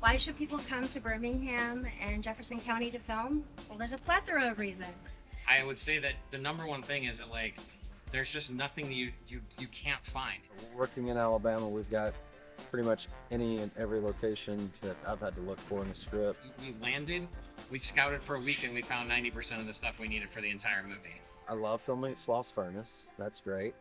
Why should people come to Birmingham and Jefferson County to film? Well, there's a plethora of reasons. I would say that the number one thing is that like there's just nothing that you can't find. Working in Alabama, we've got pretty much any and every location that I've had to look for in the script. We landed, we scouted for a week, and we found 90% of the stuff we needed for the entire movie. I love filming at Sloss Furnace. That's great.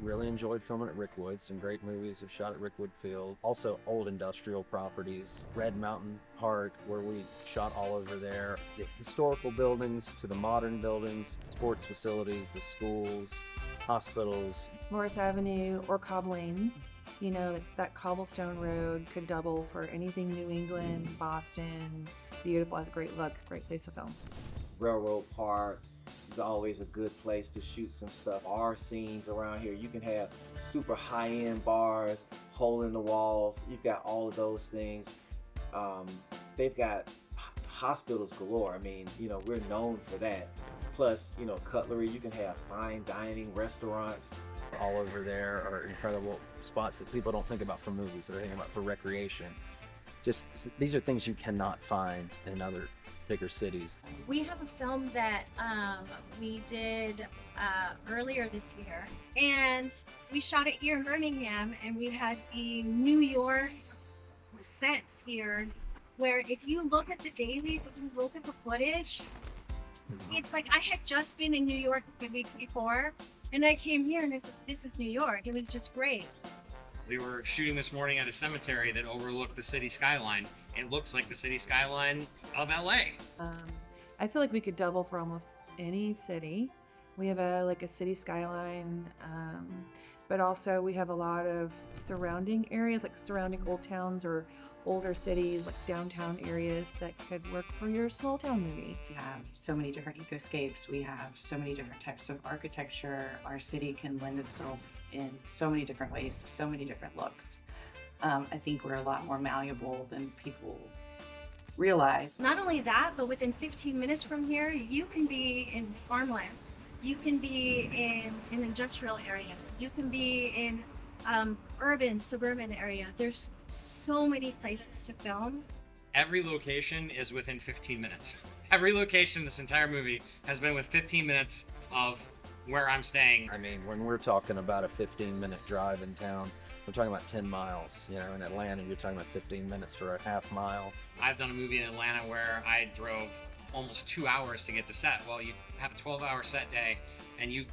Really enjoyed filming at Rickwood. Some great movies have shot at Rickwood Field. Also old industrial properties. Red Mountain Park, where we shot all over there. The historical buildings to the modern buildings, sports facilities, the schools, hospitals. Morris Avenue or Cobb Lane. You know, that cobblestone road could double for anything New England, Boston. It's beautiful, has a great look, great place to film. Railroad Park is always a good place to shoot some stuff. Our scenes around here, you can have super high-end bars, hole in the walls. You've got all of those things. They've got hospitals galore. I mean, you know, we're known for that. Plus, you know, cutlery. You can have fine dining, restaurants. All over there are incredible spots that people don't think about for movies, that they're thinking about for recreation. Just, these are things you cannot find in other bigger cities. We have a film that we did earlier this year, and we shot it here in Birmingham, and we had the New York sets here, where if you look at the dailies, if you look at the footage, it's like I had just been in New York a few weeks before, and I came here and I said, this is New York. It was just great. We were shooting this morning at a cemetery that overlooked the city skyline. It looks like the city skyline of LA. I feel like we could double for almost any city. We have a city skyline, but also we have a lot of surrounding areas, like surrounding old towns or older cities, like downtown areas that could work for your small town movie. We have so many different ecoscapes. We have so many different types of architecture. Our city can lend itself in so many different ways, so many different looks. I think we're a lot more malleable than people realize. Not only that, but within 15 minutes from here, you can be in farmland. You can be in an industrial area. You can be in urban, suburban area. There's so many places to film. Every location is within 15 minutes. Every location in this entire movie has been with 15 minutes of where I'm staying. I mean, when we're talking about a 15-minute drive in town, we're talking about 10 miles. You know, in Atlanta, you're talking about 15 minutes for a half mile. I've done a movie in Atlanta where I drove almost 2 hours to get to set. Well, you have a 12-hour set day, and you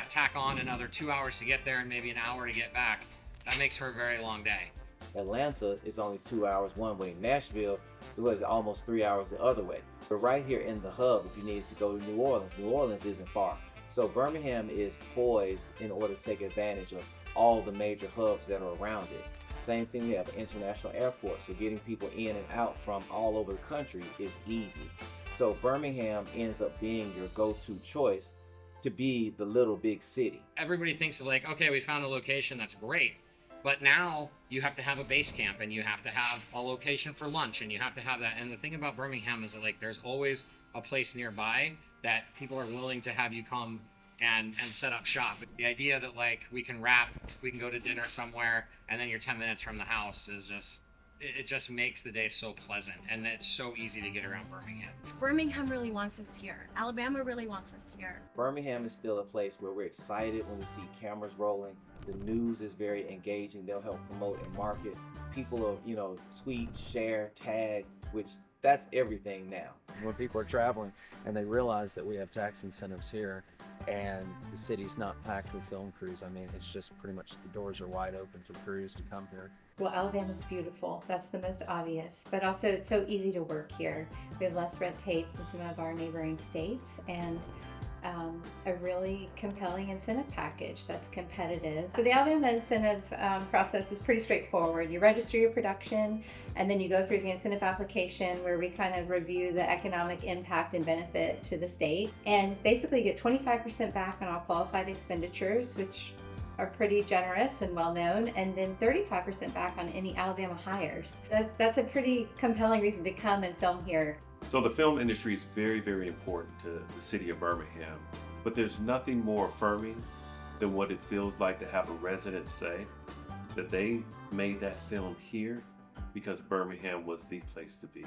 tack on another 2 hours to get there and maybe an hour to get back. That makes for a very long day. Atlanta is only 2 hours one way. Nashville, it was almost 3 hours the other way. But right here in the hub, if you needed to go to New Orleans isn't far. So Birmingham is poised in order to take advantage of all the major hubs that are around it. Same thing, we have an international airport, so getting people in and out from all over the country is easy. So Birmingham ends up being your go-to choice to be the little big city. Everybody thinks of like, okay, we found a location, that's great. But now you have to have a base camp, and you have to have a location for lunch, and you have to have that. And the thing about Birmingham is that like there's always a place nearby that people are willing to have you come and set up shop. The idea that like we can wrap, we can go to dinner somewhere, and then you're 10 minutes from the house is just, it just makes the day so pleasant, and it's so easy to get around Birmingham. Birmingham really wants us here. Alabama really wants us here. Birmingham is still a place where we're excited when we see cameras rolling. The news is very engaging. They'll help promote and market. People will, you know, tweet, share, tag, which that's everything now. When people are traveling and they realize that we have tax incentives here and the city's not packed with film crews, I mean, it's just pretty much the doors are wide open for crews to come here. Well, Alabama's beautiful. That's the most obvious, but also it's so easy to work here. We have less red tape than some of our neighboring states, and a really compelling incentive package that's competitive. So the Alabama incentive process is pretty straightforward. You register your production, and then you go through the incentive application where we kind of review the economic impact and benefit to the state, and basically get 25% back on all qualified expenditures, which are pretty generous and well known, and then 35% back on any Alabama hires. That's a pretty compelling reason to come and film here. So the film industry is very, very important to the city of Birmingham, but there's nothing more affirming than what it feels like to have a resident say that they made that film here because Birmingham was the place to be.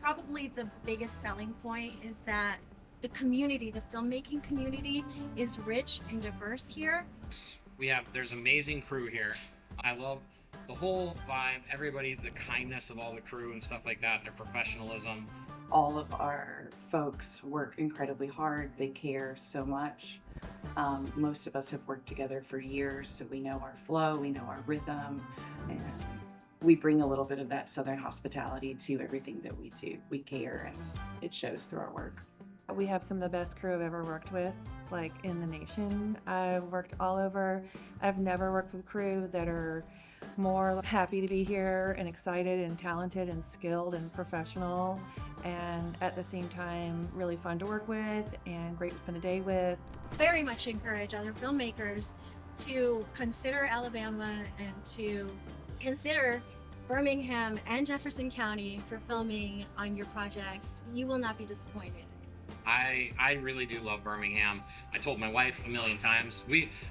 Probably the biggest selling point is that the community, the filmmaking community, is rich and diverse here. There's amazing crew here. I love the whole vibe, everybody, the kindness of all the crew and stuff like that, their professionalism. All of our folks work incredibly hard. They care so much. Most of us have worked together for years, so we know our flow, we know our rhythm, and we bring a little bit of that Southern hospitality to everything that we do. We care, and it shows through our work. We have some of the best crew I've ever worked with, like in the nation. I've worked all over. I've never worked with crew that are more happy to be here and excited and talented and skilled and professional, and at the same time really fun to work with and great to spend a day with. Very much encourage other filmmakers to consider Alabama and to consider Birmingham and Jefferson County for filming on your projects. You will not be disappointed. I really do love Birmingham. I told my wife a million times.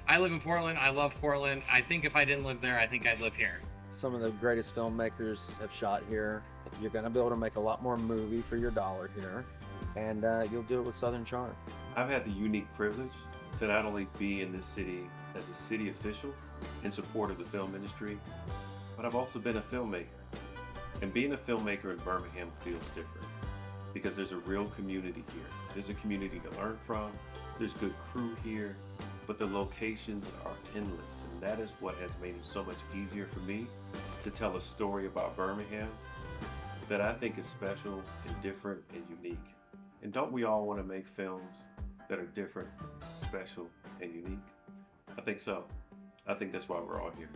I live in Portland. I love Portland. I think if I didn't live there, I think I'd live here. Some of the greatest filmmakers have shot here. You're going to be able to make a lot more movie for your dollar here, and you'll do it with Southern charm. I've had the unique privilege to not only be in this city as a city official in support of the film industry, but I've also been a filmmaker. And being a filmmaker in Birmingham feels different because there's a real community here. There's a community to learn from, there's good crew here, but the locations are endless, and that is what has made it so much easier for me to tell a story about Birmingham that I think is special and different and unique. And don't we all want to make films that are different, special, and unique? I think so. I think that's why we're all here.